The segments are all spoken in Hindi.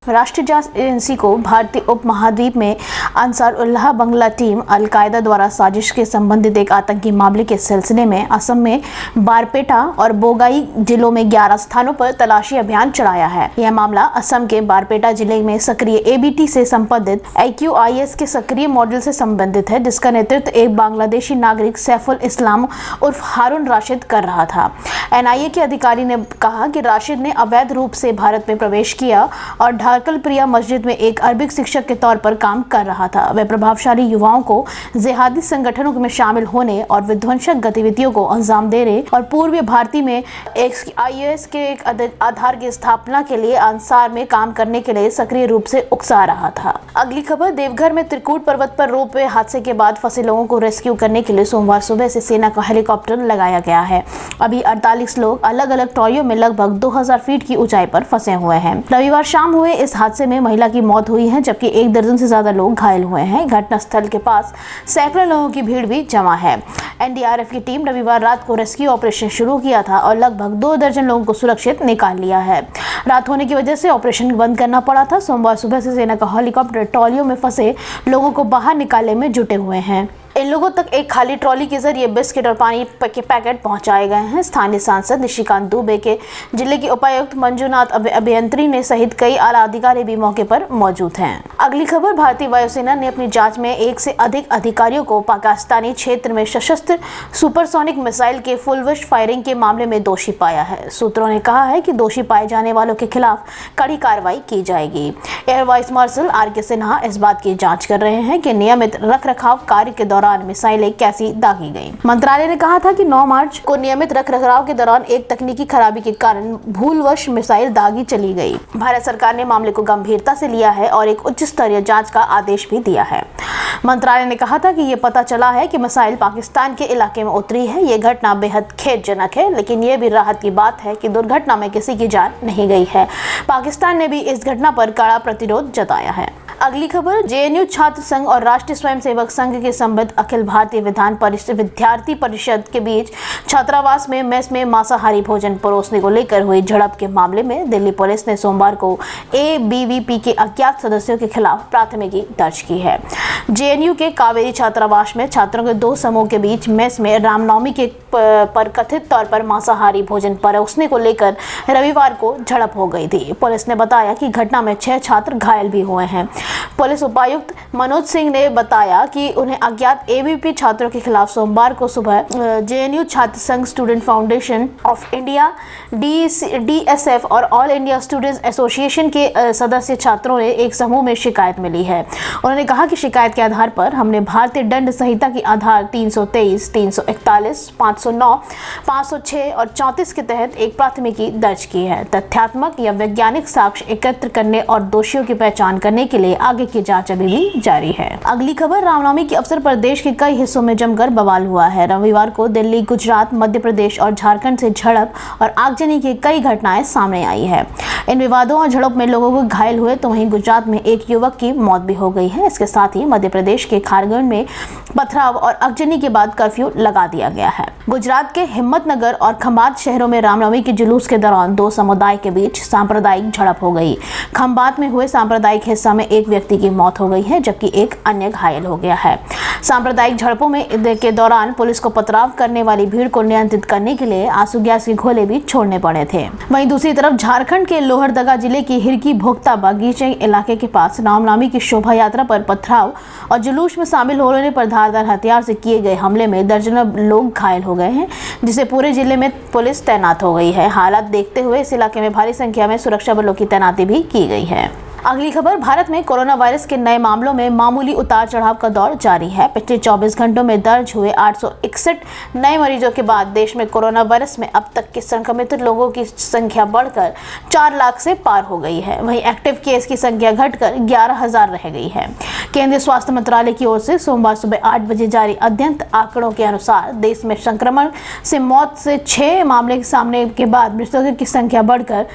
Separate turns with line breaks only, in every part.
राष्ट्रीय जांच एजेंसी को भारतीय उप महाद्वीप में अंसारुल्लाह बंगला टीम अल-कायदा द्वारा साजिश के संबंधित एक आतंकी मामले के सिलसिले में असम में बारपेटा और बोगाई जिलों में 11 स्थानों पर तलाशी अभियान चलाया है। यह मामला असम के बारपेटा जिले में सक्रिय एबीटी से संबंधित AQIS के सक्रिय मॉडल से संबंधित है, जिसका नेतृत्व एक बांग्लादेशी नागरिक सैफुल इस्लाम उर्फ हारून राशिद कर रहा था। NIA के अधिकारी ने कहा कि राशिद ने अवैध रूप से भारत में प्रवेश किया और ढाकल प्रिया मस्जिद में एक अरबिक शिक्षक के तौर पर काम कर रहा था। वह प्रभावशाली युवाओं को जिहादी संगठनों में शामिल होने और विध्वंसक गतिविधियों को अंजाम देने और पूर्वी भारतीय में AQIS के एक आधार की स्थापना के लिए अंसार में काम करने के लिए सक्रिय रूप से उकसा रहा था। अगली खबर, देवघर में त्रिकूट पर्वत पर रोपवे हादसे के बाद फंसे लोगों को रेस्क्यू करने के लिए सोमवार सुबह से सेना का हेलीकॉप्टर लगाया गया है। अभी 48 लोग अलग अलग ट्रॉलियों में लगभग 2000 फीट की ऊंचाई पर फंसे हुए हैं। रविवार शाम हुए इस हादसे में महिला की मौत हुई है, जबकि 1 दर्जन से ज्यादा लोग घायल हुए हैं। घटनास्थल के पास सैकड़ों लोगों की भीड़ भी जमा है। NDRF की टीम रविवार रात को रेस्क्यू ऑपरेशन शुरू किया था और लगभग 2 दर्जन लोगों को सुरक्षित निकाल लिया है। रात होने की वजह से ऑपरेशन बंद करना पड़ा था। सोमवार सुबह से सेना का हेलीकॉप्टर ट्रॉलियों में फंसे लोगों को बाहर निकालने में जुटे हुए हैं। इन लोगों तक एक खाली ट्रॉली के जरिए बिस्किट और पानी के पैकेट पहुंचाए गए हैं। स्थानीय सांसद निशिकांत दुबे के जिले के उपायुक्त मंजुनाथ अभियंत्री ने सहित कई आला अधिकारी भी मौके पर मौजूद हैं। अगली खबर, भारतीय वायुसेना ने अपनी जांच में 1 से अधिक अधिकारियों को पाकिस्तानी क्षेत्र में सशस्त्र सुपरसोनिक मिसाइल के फुलविश फायरिंग के मामले में दोषी पाया है। सूत्रों ने कहा है कि दोषी पाए जाने वालों के खिलाफ कड़ी कार्रवाई की जाएगी। Air vice marshal RK Sinha इस बात की जाँच कर रहे हैं कि नियमित रखरखाव कार्य के दौरान मिसाइलें कैसी दागी गईं। मंत्रालय ने कहा था कि 9 मार्च को नियमित रखरखाव के दौरान एक तकनीकी खराबी के कारण भूलवश मिसाइल दागी चली गई। भारत सरकार ने मामले को गंभीरता से लिया है और एक उच्च स्तरीय जांच का आदेश भी दिया है। मंत्रालय ने कहा था कि ये पता चला है कि मिसाइल पाकिस्तान के इलाके में उतरी है। ये घटना बेहद खेदजनक है, लेकिन ये भी राहत की बात है कि दुर्घटना में किसी की जान नहीं गई है। पाकिस्तान ने भी इस घटना पर कड़ा प्रतिरोध जताया है। अगली खबर, JNU छात्र संघ और राष्ट्रीय स्वयंसेवक संघ के संबंध अखिल भारतीय विद्यार्थी परिषद के बीच छात्रावास में मेस में मांसाहारी भोजन परोसने को लेकर हुई झड़प के मामले में दिल्ली पुलिस ने सोमवार को ABVP के अज्ञात सदस्यों के खिलाफ प्राथमिकी दर्ज की है। JNU के कावेरी छात्रावास में छात्रों के 2 समूह के बीच मेस में रामनवमी के पर कथित तौर पर मांसाहारी भोजन परोसने को लेकर रविवार को झड़प हो गई थी। पुलिस ने बताया कि घटना में 6 छात्र घायल भी हुए हैं। पुलिस उपायुक्त मनोज सिंह ने बताया कि उन्हें अज्ञात ABVP छात्रों के खिलाफ सोमवार को सुबह JNU छात्र संघ, student foundation of India DSF और ऑल इंडिया स्टूडेंट्स एसोसिएशन के सदस्य छात्रों ने एक समूह में शिकायत मिली है। उन्होंने कहा कि शिकायत के आधार पर हमने भारतीय दंड संहिता की आधार 323, 341, 509, 506 और 34 के तहत एक प्राथमिकी दर्ज की है। तथ्यात्मक या वैज्ञानिक साक्ष्य एकत्र करने और दोषियों की पहचान करने के लिए आगे की जांच अभी भी जारी है। अगली खबर, रामनवमी के अवसर पर देश के कई हिस्सों में जमकर बवाल हुआ है। रविवार को दिल्ली, गुजरात, मध्य प्रदेश और झारखंड से झड़प और आगजनी की कई घटनाएं सामने आई है। इन विवादों और झड़प में लोगों को घायल हुए तो वहीं गुजरात में एक युवक की मौत भी हो गई है। इसके साथ ही मध्य प्रदेश के खारगढ़ में पथराव और आगजनी के बाद कर्फ्यू लगा दिया गया है। गुजरात के हिम्मतनगर और खंभात शहरों में रामनवमी के जुलूस के दौरान 2 समुदाय के बीच सांप्रदायिक झड़प हो गई। खंभात में हुए सांप्रदायिक हिस्सा में एक व्यक्ति की मौत हो गई है, जबकि एक अन्य घायल हो गया है। सांप्रदायिक झड़पों में के दौरान पुलिस को पथराव करने वाली भीड़ को नियंत्रित करने के लिए आंसू गैस के गोले भी छोड़ने पड़े थे। वहीं दूसरी तरफ झारखंड के लोहरदगा जिले की हिरकी भोक्ता बागीचे इलाके के पास रामनवमी की शोभा यात्रा पर पथराव और जुलूस में शामिल होने पर धारदार हथियार से किए गए हमले में दर्जनों लोग घायल हो गए हैं, जिससे पूरे जिले में पुलिस तैनात हो गई है। हालात देखते हुए इस इलाके में भारी संख्या में सुरक्षा बलों की तैनाती भी की गई है। अगली खबर, भारत में कोरोना वायरस के नए मामलों में मामूली उतार चढ़ाव का दौर जारी है। पिछले 24 घंटों में दर्ज हुए 861 नए मरीजों के बाद देश में कोरोना वायरस में अब तक के संक्रमित लोगों की संख्या बढ़कर 4 लाख से पार हो गई है। वहीं एक्टिव केस की संख्या घटकर 11,000 रह गई है। केंद्रीय स्वास्थ्य मंत्रालय की ओर से सोमवार सुबह 8 बजे जारी अद्यतन आंकड़ों के अनुसार देश में संक्रमण से मौत से 6 मामले सामने के बाद मृतकों की संख्या बढ़कर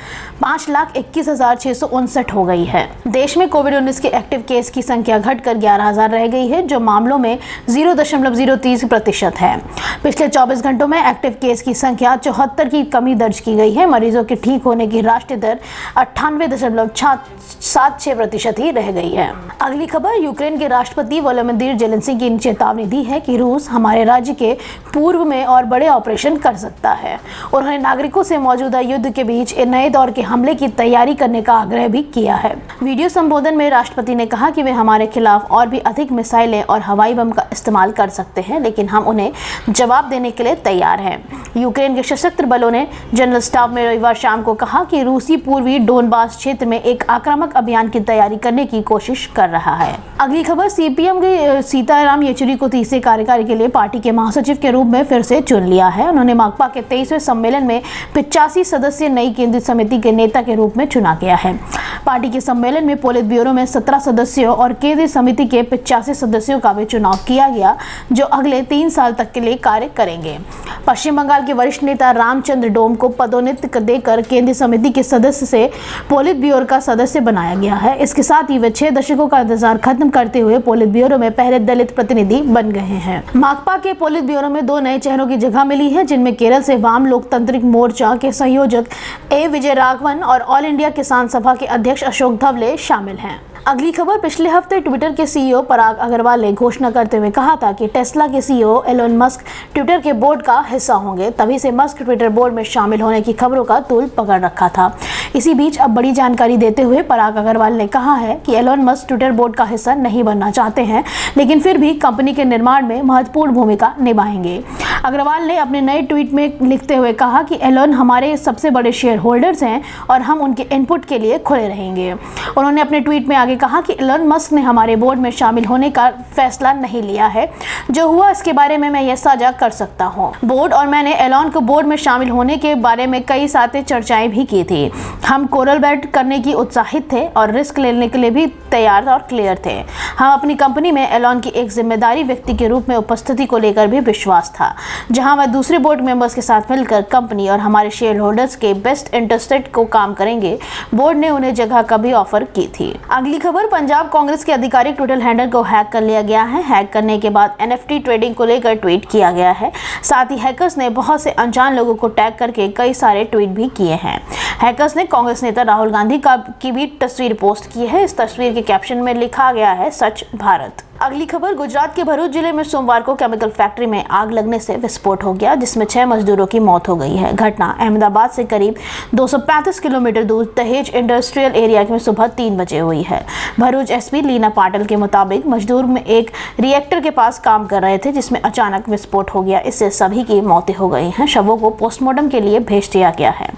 5,21,659 हो गई है। है। देश में कोविड-19 के एक्टिव केस की संख्या घटकर 11,000 रह गई है, जो मामलों में 0.03% है। पिछले 24 घंटों में एक्टिव केस की संख्या 74 की कमी दर्ज की गई है। मरीजों के ठीक होने की राष्ट्रीय दर 98.76% ही रह गई है। अगली खबर, यूक्रेन के राष्ट्रपति वोलोदिमीर ज़ेलेंस्की की चेतावनी दी है कि रूस हमारे राज्य के पूर्व में और बड़े ऑपरेशन कर सकता है। उन्होंने नागरिकों से मौजूदा युद्ध के बीच नए दौर के हमले की तैयारी करने का आग्रह भी किया है। वीडियो संबोधन में राष्ट्रपति ने कहा कि वे हमारे खिलाफ और भी अधिक मिसाइलें और हवाई बम का इस्तेमाल कर सकते हैं, लेकिन हम उन्हें जवाब देने के लिए तैयार हैं। यूक्रेन के सशस्त्र बलों ने जनरल स्टाफ में रविवार शाम को कहा कि रूसी पूर्वी डोनबास क्षेत्र में एक आक्रामक अभियान की तैयारी करने की कोशिश कर रहा है। अगली खबर, सीपीएम के सीताराम येचुरी को तीसरे कार्यकाल के लिए पार्टी के महासचिव के रूप में फिर से चुन लिया है। उन्होंने माकपा के 23वें सम्मेलन में 85 सदस्यीय नई केंद्रीय समिति के नेता के रूप में चुना गया है। पार्टी के सम्मेलन में पोलित ब्यूरो में 17 सदस्यों और केंद्रीय समिति के 85 सदस्यों का भी चुनाव किया गया, जो अगले 3 साल तक के लिए कार्य करेंगे। पश्चिम बंगाल के वरिष्ठ नेता रामचंद्र डोम को पदोन्नति देकर केंद्रीय समिति के सदस्य से पोलित ब्यूरो का सदस्य बनाया गया है। इसके साथ ही वे 6 दशकों का इंतजार खत्म करते हुए पोलित ब्यूरो में पहले दलित प्रतिनिधि बन गए हैं। माकपा के पोलित ब्यूरो में 2 नए चेहरों की जगह मिली है, जिनमें केरल से वाम लोकतांत्रिक मोर्चा के संयोजक ए विजय राघवन और ऑल इंडिया किसान सभा के अध्यक्ष अशोक धवले शामिल हैं। अगली खबर, पिछले हफ्ते ट्विटर के सीईओ पराग अग्रवाल ने घोषणा करते हुए कहा था कि टेस्ला के सीईओ एलोन मस्क ट्विटर के बोर्ड का हिस्सा होंगे। तभी से मस्क ट्विटर बोर्ड में शामिल होने की खबरों का तूल पकड़ रखा था। इसी बीच अब बड़ी जानकारी देते हुए पराग अग्रवाल ने कहा है कि एलोन मस्क ट्विटर बोर्ड का हिस्सा नहीं बनना चाहते हैं, लेकिन फिर भी कंपनी के निर्माण में महत्वपूर्ण भूमिका निभाएंगे। अग्रवाल ने अपने नए ट्वीट में लिखते हुए कहा कि एलोन हमारे सबसे बड़े शेयर होल्डर्स हैं और हम उनके इनपुट के लिए खुले रहेंगे। उन्होंने अपने ट्वीट में आगे कहा कि एलोन मस्क ने हमारे बोर्ड में शामिल होने का फैसला नहीं लिया है। जो हुआ इसके बारे में मैं यह साझा कर सकता हूं। बोर्ड और मैंने एलोन को बोर्ड में शामिल होने के बारे में कई साथ चर्चाएं भी की थी। हम कोरल बेट करने की उत्साहित थे और रिस्क लेने के लिए भी तैयार और क्लियर थे। हम अपनी कंपनी में एलोन की एक जिम्मेदारी व्यक्ति के रूप में उपस्थिति को लेकर भी विश्वास था, जहां वह दूसरे बोर्ड मेंबर्स के साथ मिलकर कंपनी और हमारे शेयर होल्डर्स के बेस्ट इंटरेस्ट को काम करेंगे। बोर्ड ने उन्हें जगह का भी ऑफर की थी। अगली खबर, पंजाब कांग्रेस के आधिकारिक ट्विटर हैंडल को हैक कर लिया गया है। हैक करने के बाद एनएफटी ट्रेडिंग को लेकर ट्वीट किया गया है। साथ ही हैकर्स ने बहुत से अनजान लोगों को टैग करके कई सारे ट्वीट भी किए हैं। हैकर्स ने कांग्रेस नेता राहुल गांधी की भी तस्वीर पोस्ट की है। इस तस्वीर के कैप्शन में लिखा गया है, सच भारत। अगली खबर, गुजरात के भरूच जिले में सोमवार को केमिकल फैक्ट्री में आग लगने से विस्फोट हो गया, जिसमें 6 मजदूरों की मौत हो गई है। घटना अहमदाबाद से करीब 235 किलोमीटर दूर दहेज इंडस्ट्रियल एरिया में सुबह 3 बजे हुई है। भरूच एसपी लीना पाटिल के मुताबिक मजदूर में एक रिएक्टर के पास काम कर रहे थे, जिसमें अचानक विस्फोट हो गया। इससे सभी की मौतें हो गई हैं। शवों को पोस्टमार्टम के लिए भेज दिया गया है।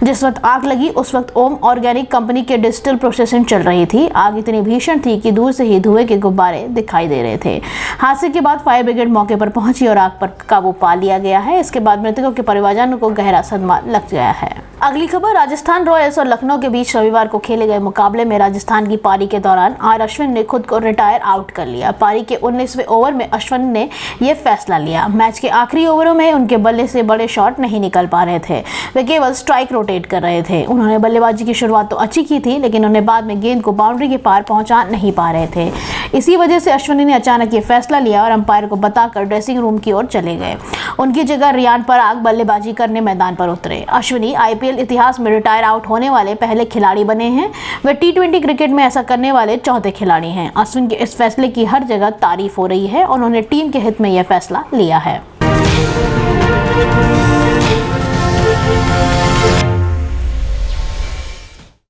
जिस वक्त आग लगी उस वक्त ओम ऑर्गेनिक कंपनी के डिजिटल प्रोसेसिंग चल रही थी। आग इतनी भीषण थी कि दूर से ही धुएं के गुब्बारे दिखाई दे रहे थे। हादसे के बाद फायर ब्रिगेड मौके पर पहुंची और आग पर काबू पा लिया गया है। इसके बाद मृतकों के परिवारजनों को गहरा सदमा लग गया है। अगली खबर, राजस्थान रॉयल्स और लखनऊ के बीच रविवार को खेले गए मुकाबले में राजस्थान की पारी के दौरान आर अश्विन ने खुद को रिटायर आउट कर लिया। पारी के 19वें ओवर में अश्विन ने यह फैसला लिया। मैच के आखिरी ओवरों में उनके बल्ले से बड़े शॉट नहीं निकल पा रहे थे। वे केवल स्ट्राइक रोटेट कर रहे थे। उन्होंने बल्लेबाजी की शुरुआत तो अच्छी की थी, लेकिन उन्हें बाद में गेंद को बाउंड्री के पार पहुंचा नहीं पा रहे थे। इसी वजह से अश्विन ने अचानक ये फैसला लिया और अंपायर को बताकर ड्रेसिंग रूम की ओर चले गए। उनकी जगह रियान पराग बल्लेबाजी करने मैदान पर उतरे। अश्विनी आईपीएल इतिहास में रिटायर आउट होने वाले पहले खिलाड़ी बने हैं। वे टी20 क्रिकेट में ऐसा करने वाले चौथे खिलाड़ी हैं। अश्विन के इस फैसले की हर जगह तारीफ हो रही है और उन्होंने टीम के हित में यह फैसला लिया है।